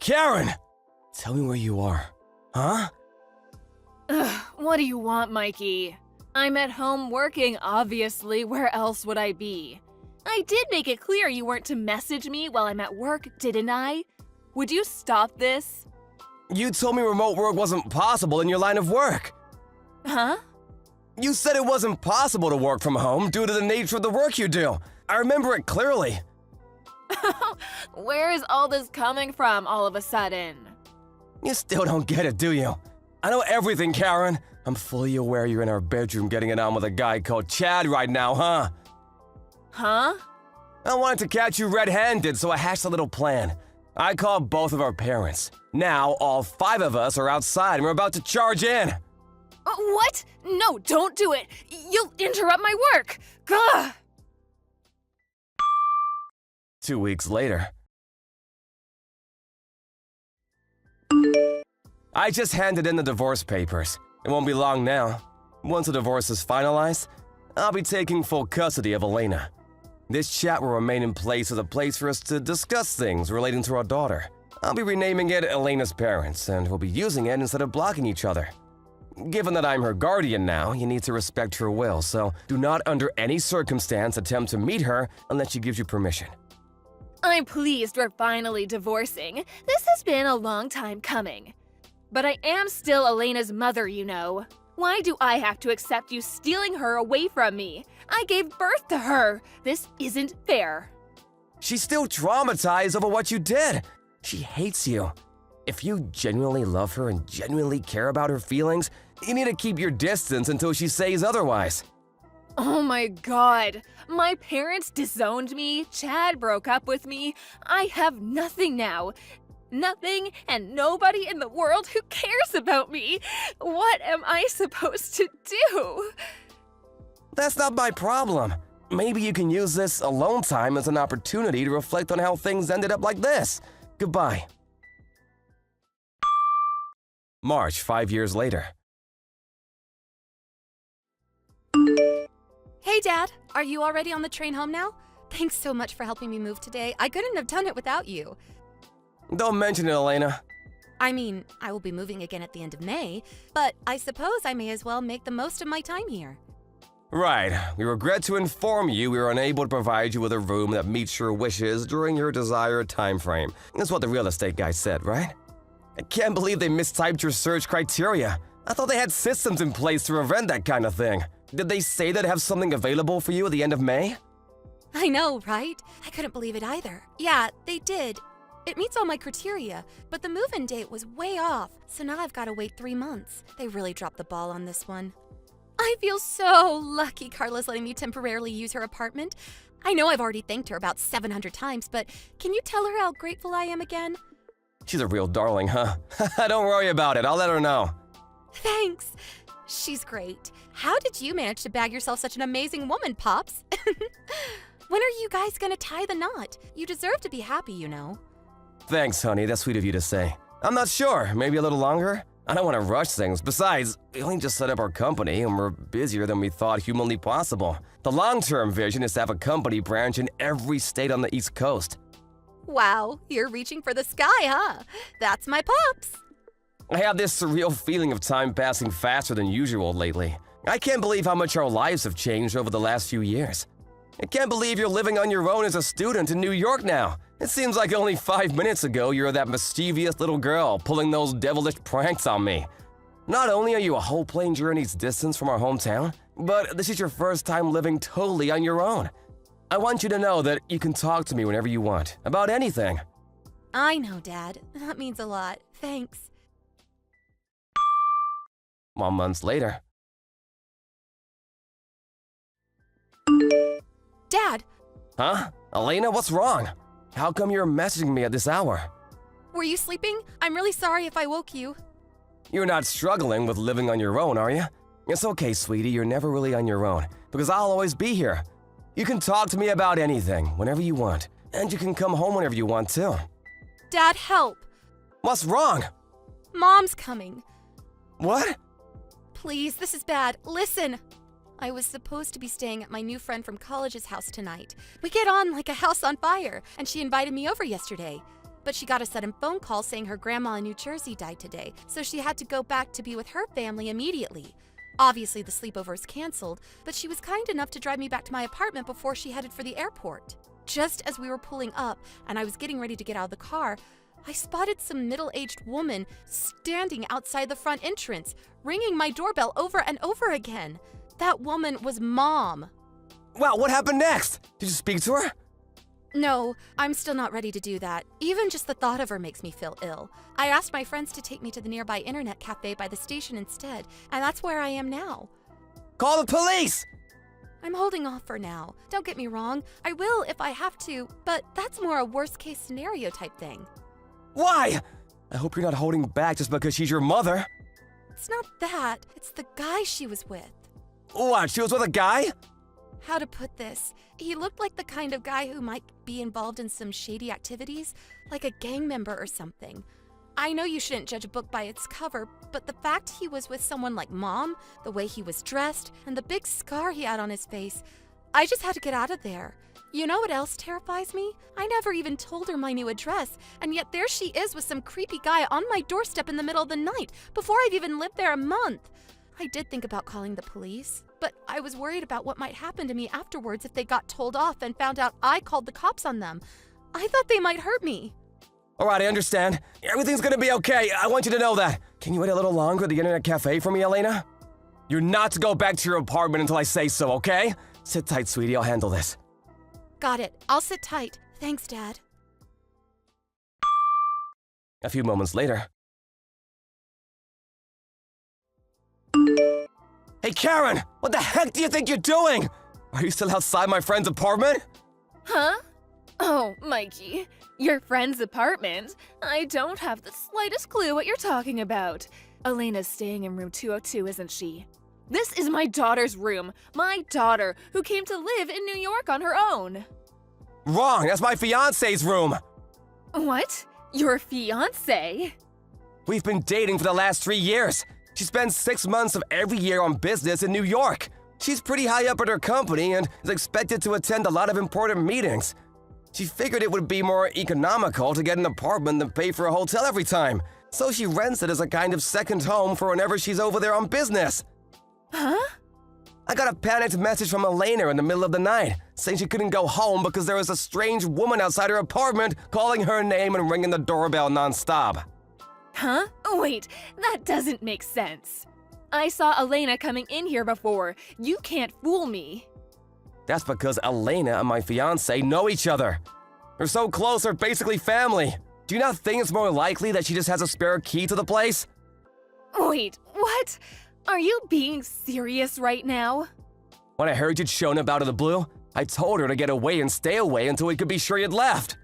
Karen! Tell me where you are. Huh? Ugh, what do you want, Mikey? I'm at home working, obviously. Where else would I be? I did make it clear you weren't to message me while I'm at work, didn't I? Would you stop this? You told me remote work wasn't possible in your line of work. Huh? You said it wasn't possible to work from home due to the nature of the work you do. I remember it clearly. Where is all this coming from all of a sudden? You still don't get it, do you? I know everything, Karen. I'm fully aware you're in our bedroom getting it on with a guy called Chad right now, huh? Huh? I wanted to catch you red-handed, so I hatched a little plan. I called both of our parents. Now, all 5 of us are outside and we're about to charge in. What? No, don't do it. You'll interrupt my work. Gah! 2 weeks later. I just handed in the divorce papers. It won't be long now. Once the divorce is finalized, I'll be taking full custody of Elena. This chat will remain in place as a place for us to discuss things relating to our daughter. I'll be renaming it Elena's Parents, and we'll be using it instead of blocking each other. Given that I'm her guardian now, you need to respect her will, so do not under any circumstance attempt to meet her unless she gives you permission. I'm pleased we're finally divorcing. This has been a long time coming. But I am still Elena's mother, you know. Why do I have to accept you stealing her away from me? I gave birth to her. This isn't fair. She's still traumatized over what you did. She hates you. If you genuinely love her and genuinely care about her feelings, you need to keep your distance until she says otherwise. Oh my god. My parents disowned me. Chad broke up with me. I have nothing now. Nothing and nobody in the world who cares about me. What am I supposed to do? That's not my problem. Maybe you can use this alone time as an opportunity to reflect on how things ended up like this. Goodbye. March, 5 years later. Hey, Dad. Are you already on the train home now? Thanks so much for helping me move today. I couldn't have done it without you. Don't mention it, Elena. I mean, I will be moving again at the end of May, but I suppose I may as well make the most of my time here. Right. We regret to inform you we were unable to provide you with a room that meets your wishes during your desired time frame. That's what the real estate guy said, right? I can't believe they mistyped your search criteria. I thought they had systems in place to prevent that kind of thing. Did they say they'd have something available for you at the end of May? I know, right? I couldn't believe it either. Yeah, they did. It meets all my criteria, but the move-in date was way off, so now I've got to wait 3 months. They really dropped the ball on this one. I feel so lucky Carla's letting me temporarily use her apartment. I know I've already thanked her about 700 times, but can you tell her how grateful I am again? She's a real darling, huh? Don't worry about it. I'll let her know. Thanks. She's great. How did you manage to bag yourself such an amazing woman, Pops? When are you guys gonna tie the knot? You deserve to be happy, you know. Thanks, honey. That's sweet of you to say. I'm not sure. Maybe a little longer? I don't want to rush things. Besides, we only just set up our company and we're busier than we thought humanly possible. The long-term vision is to have a company branch in every state on the East Coast. Wow, you're reaching for the sky, huh? That's my Pops. I have this surreal feeling of time passing faster than usual lately. I can't believe how much our lives have changed over the last few years. I can't believe you're living on your own as a student in New York now. It seems like only 5 minutes ago you were that mischievous little girl pulling those devilish pranks on me. Not only are you a whole plane journey's distance from our hometown, but this is your first time living totally on your own. I want you to know that you can talk to me whenever you want, about anything. I know, Dad. That means a lot. Thanks. 1 month later. Dad! Huh? Elena, what's wrong? How come you're messaging me at this hour? Were you sleeping? I'm really sorry if I woke you. You're not struggling with living on your own, are you? It's okay, sweetie, you're never really on your own, because I'll always be here. You can talk to me about anything, whenever you want, and you can come home whenever you want, too. Dad, help! What's wrong? Mom's coming. What? Please, this is bad. Listen! I was supposed to be staying at my new friend from college's house tonight. We get on like a house on fire, and she invited me over yesterday. but she got a sudden phone call saying her grandma in New Jersey died today, so she had to go back to be with her family immediately. Obviously, the sleepover is canceled, but she was kind enough to drive me back to my apartment before she headed for the airport. Just as we were pulling up and I was getting ready to get out of the car, I spotted some middle-aged woman standing outside the front entrance, ringing my doorbell over and over again. That woman was Mom. Wow, what happened next? Did you speak to her? No, I'm still not ready to do that. Even just the thought of her makes me feel ill. I asked my friends to take me to the nearby internet cafe by the station instead, and that's where I am now. Call the police! I'm holding off for now. Don't get me wrong, I will if I have to, but that's more a worst-case scenario type thing. Why? I hope you're not holding back just because she's your mother. It's not that, it's the guy she was with. What, she was with a guy? How to put this? He looked like the kind of guy who might be involved in some shady activities, like a gang member or something. I know you shouldn't judge a book by its cover, but the fact he was with someone like Mom, the way he was dressed, and the big scar he had on his face, I just had to get out of there. You know what else terrifies me? I never even told her my new address, and yet there she is with some creepy guy on my doorstep in the middle of the night, before I've even lived there a month. I did think about calling the police, but I was worried about what might happen to me afterwards if they got told off and found out I called the cops on them. I thought they might hurt me. All right, I understand. Everything's gonna be okay. I want you to know that. Can you wait a little longer at the internet cafe for me, Elena? You're not to go back to your apartment until I say so, okay? Sit tight, sweetie. I'll handle this. Got it. I'll sit tight. Thanks, Dad. A few moments later. Hey, Karen! What the heck do you think you're doing? Are you still outside my friend's apartment? Huh? Oh, Mikey. Your friend's apartment? I don't have the slightest clue what you're talking about. Elena's staying in room 202, isn't she? This is my daughter's room. My daughter, who came to live in New York on her own. Wrong! That's my fiance's room! What? Your fiancé? We've been dating for the last 3 years. She spends 6 months of every year on business in New York. She's pretty high up at her company and is expected to attend a lot of important meetings. She figured it would be more economical to get an apartment than pay for a hotel every time, so she rents it as a kind of second home for whenever she's over there on business. Huh? I got a panicked message from Elena in the middle of the night, saying she couldn't go home because there was a strange woman outside her apartment calling her name and ringing the doorbell nonstop. Huh? Wait, that doesn't make sense. I saw Elena coming in here before. You can't fool me. That's because Elena and my fiancé know each other. They're so close, they're basically family. Do you not think it's more likely that she just has a spare key to the place? Wait, what? Are you being serious right now? When I heard you'd shown up out of the blue, I told her to get away and stay away until we could be sure you'd left.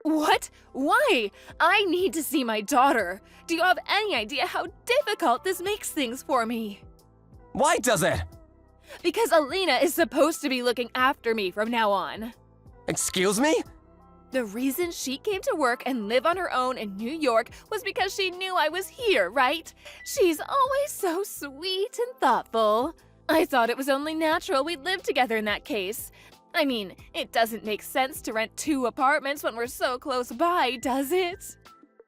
What? Why? I need to see my daughter. Do you have any idea how difficult this makes things for me? Why does it? Because Elena is supposed to be looking after me from now on. Excuse me? The reason she came to work and live on her own in New York was because she knew I was here, right? She's always so sweet and thoughtful. I thought it was only natural we'd live together in that case. I mean, it doesn't make sense to rent 2 apartments when we're so close by, does it?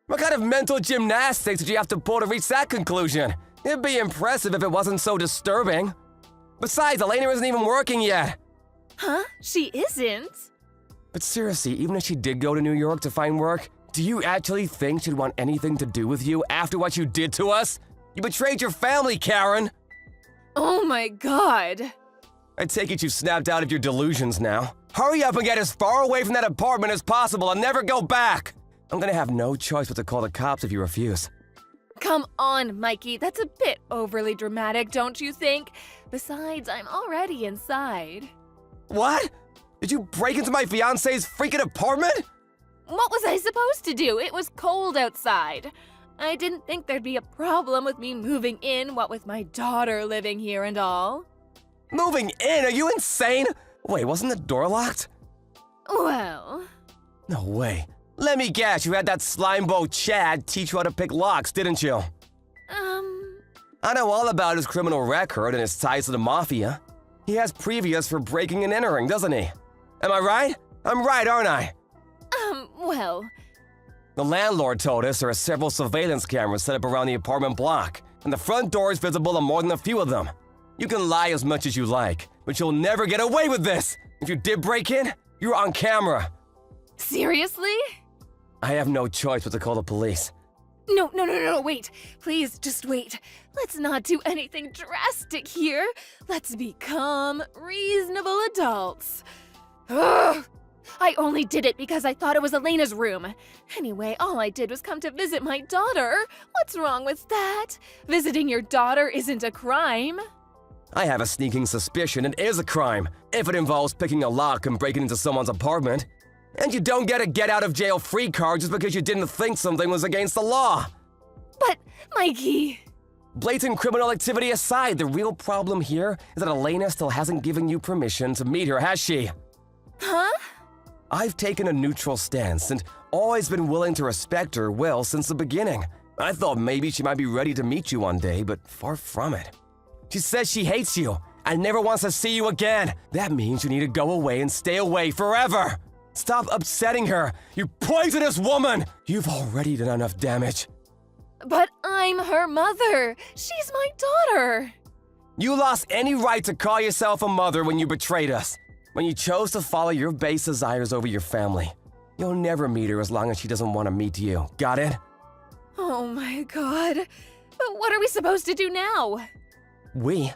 What kind of mental gymnastics did you have to pull to reach that conclusion? It'd be impressive if it wasn't so disturbing. Besides, Elena isn't even working yet. Huh? She isn't? But seriously, even if she did go to New York to find work, do you actually think she'd want anything to do with you after what you did to us? You betrayed your family, Karen! Oh my god! I take it you've snapped out of your delusions now. Hurry up and get as far away from that apartment as possible and never go back! I'm gonna have no choice but to call the cops if you refuse. Come on, Mikey, that's a bit overly dramatic, don't you think? Besides, I'm already inside. What? Did you break into my fiancé's freaking apartment? What was I supposed to do? It was cold outside. I didn't think there'd be a problem with me moving in, what with my daughter living here and all. Moving in? Are you insane? Wait, wasn't the door locked? Well... No way. Let me guess, you had that slimebo Chad teach you how to pick locks, didn't you? I know all about his criminal record and his ties to the mafia. He has previous for breaking and entering, doesn't he? Am I right? I'm right, aren't I? Well... The landlord told us there are several surveillance cameras set up around the apartment block, and the front door is visible on more than a few of them. You can lie as much as you like, but you'll never get away with this! If you did break in, you're on camera. Seriously? I have no choice but to call the police. No, wait. Please, just wait. Let's not do anything drastic here. Let's become reasonable adults. Ugh. I only did it because I thought it was Elena's room. Anyway, all I did was come to visit my daughter. What's wrong with that? Visiting your daughter isn't a crime. I have a sneaking suspicion it is a crime, if it involves picking a lock and breaking into someone's apartment. And you don't get a get-out-of-jail-free card just because you didn't think something was against the law. But, Mikey... Blatant criminal activity aside, the real problem here is that Elena still hasn't given you permission to meet her, has she? Huh? I've taken a neutral stance and always been willing to respect her will since the beginning. I thought maybe she might be ready to meet you one day, but far from it. She says she hates you and never wants to see you again. That means you need to go away and stay away forever. Stop upsetting her, you poisonous woman! You've already done enough damage. But I'm her mother. She's my daughter. You lost any right to call yourself a mother when you betrayed us. When you chose to follow your base desires over your family. You'll never meet her as long as she doesn't want to meet you. Got it? Oh my god. But what are we supposed to do now? We?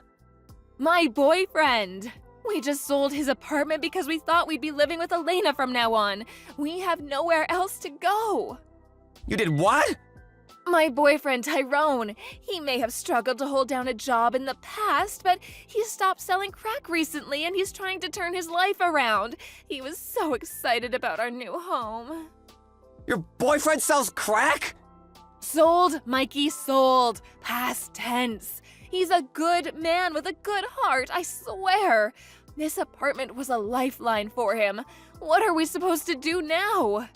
My boyfriend. We just sold his apartment because we thought we'd be living with Elena from now on. We have nowhere else to go. You did what? My boyfriend, Tyrone. He may have struggled to hold down a job in the past, but he stopped selling crack recently and he's trying to turn his life around. He was so excited about our new home. Your boyfriend sells crack? Sold, Mikey, sold. Past tense. He's a good man with a good heart, I swear. This apartment was a lifeline for him. What are we supposed to do now?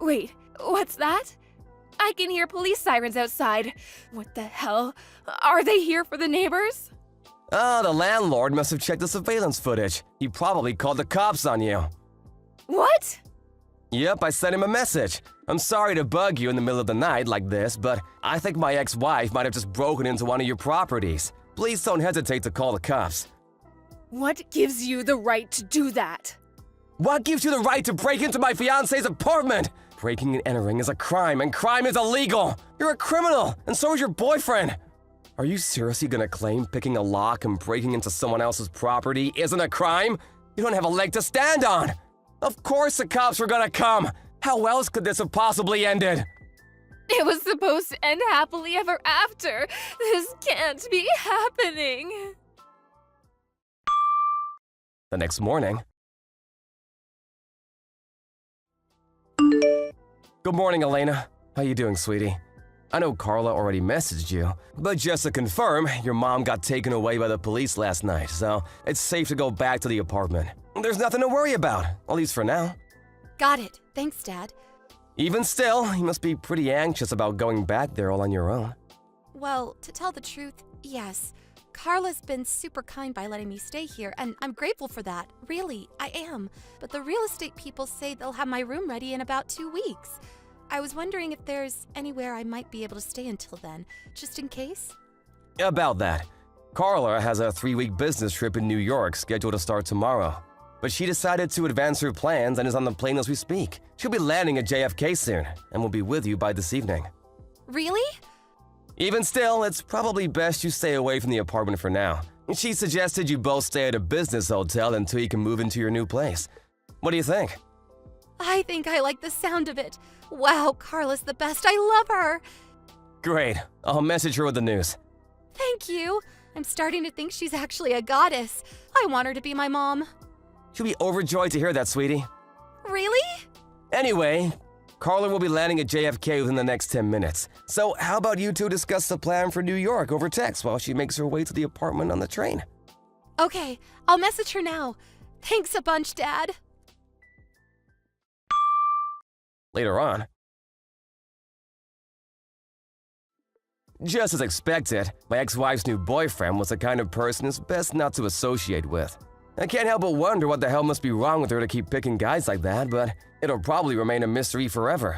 Wait, what's that? I can hear police sirens outside. What the hell? Are they here for the neighbors? Oh, the landlord must have checked the surveillance footage. He probably called the cops on you. What? Yep, I sent him a message. I'm sorry to bug you in the middle of the night like this, but I think my ex-wife might have just broken into one of your properties. Please don't hesitate to call the cops. What gives you the right to do that? What gives you the right to break into my fiancé's apartment? Breaking and entering is a crime, and crime is illegal. You're a criminal, and so is your boyfriend. Are you seriously gonna claim picking a lock and breaking into someone else's property isn't a crime? You don't have a leg to stand on. Of course the cops were gonna come. How else could this have possibly ended? It was supposed to end happily ever after. This can't be happening. The next morning. Good morning, Elena. How you doing, sweetie? I know Carla already messaged you, but just to confirm, your mom got taken away by the police last night, so it's safe to go back to the apartment. There's nothing to worry about, at least for now. Got it. Thanks, Dad. Even still, you must be pretty anxious about going back there all on your own. Well, to tell the truth, yes. Carla's been super kind by letting me stay here, and I'm grateful for that. Really, I am. But the real estate people say they'll have my room ready in about 2 weeks. I was wondering if there's anywhere I might be able to stay until then, just in case? About that, Carla has a 3-week business trip in New York scheduled to start tomorrow. But she decided to advance her plans and is on the plane as we speak. She'll be landing at JFK soon, and will be with you by this evening. Really? Even still, it's probably best you stay away from the apartment for now. She suggested you both stay at a business hotel until you can move into your new place. What do you think? I think I like the sound of it. Wow, Carla's the best. I love her. Great. I'll message her with the news. Thank you. I'm starting to think she's actually a goddess. I want her to be my mom. She'll be overjoyed to hear that, sweetie. Really? Anyway, Carla will be landing at JFK within the next 10 minutes. So how about you two discuss the plan for New York over text while she makes her way to the apartment on the train? Okay, I'll message her now. Thanks a bunch, Dad. Later on. Just as expected, my ex-wife's new boyfriend was the kind of person it's best not to associate with. I can't help but wonder what the hell must be wrong with her to keep picking guys like that, but it'll probably remain a mystery forever.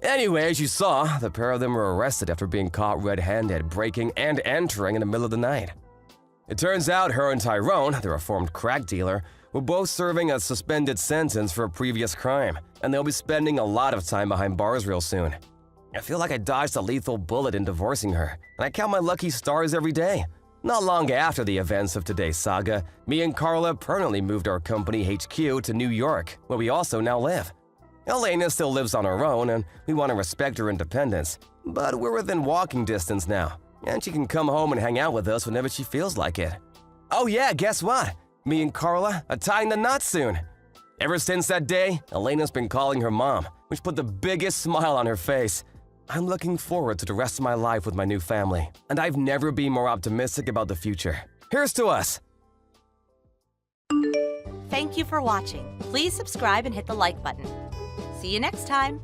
Anyway, as you saw, the pair of them were arrested after being caught red-handed breaking and entering in the middle of the night. It turns out her and Tyrone, the reformed crack dealer, were both serving a suspended sentence for a previous crime, and they'll be spending a lot of time behind bars real soon. I feel like I dodged a lethal bullet in divorcing her, and I count my lucky stars every day. Not long after the events of today's saga, me and Carla permanently moved our company HQ to New York, where we also now live. Elena still lives on her own, and we want to respect her independence, but we're within walking distance now, and she can come home and hang out with us whenever she feels like it. Oh yeah, guess what? Me and Carla are tying the knot soon. Ever since that day, Elena's been calling her mom, which put the biggest smile on her face. I'm looking forward to the rest of my life with my new family, and I've never been more optimistic about the future. Here's to us! Thank you for watching. Please subscribe and hit the like button. See you next time.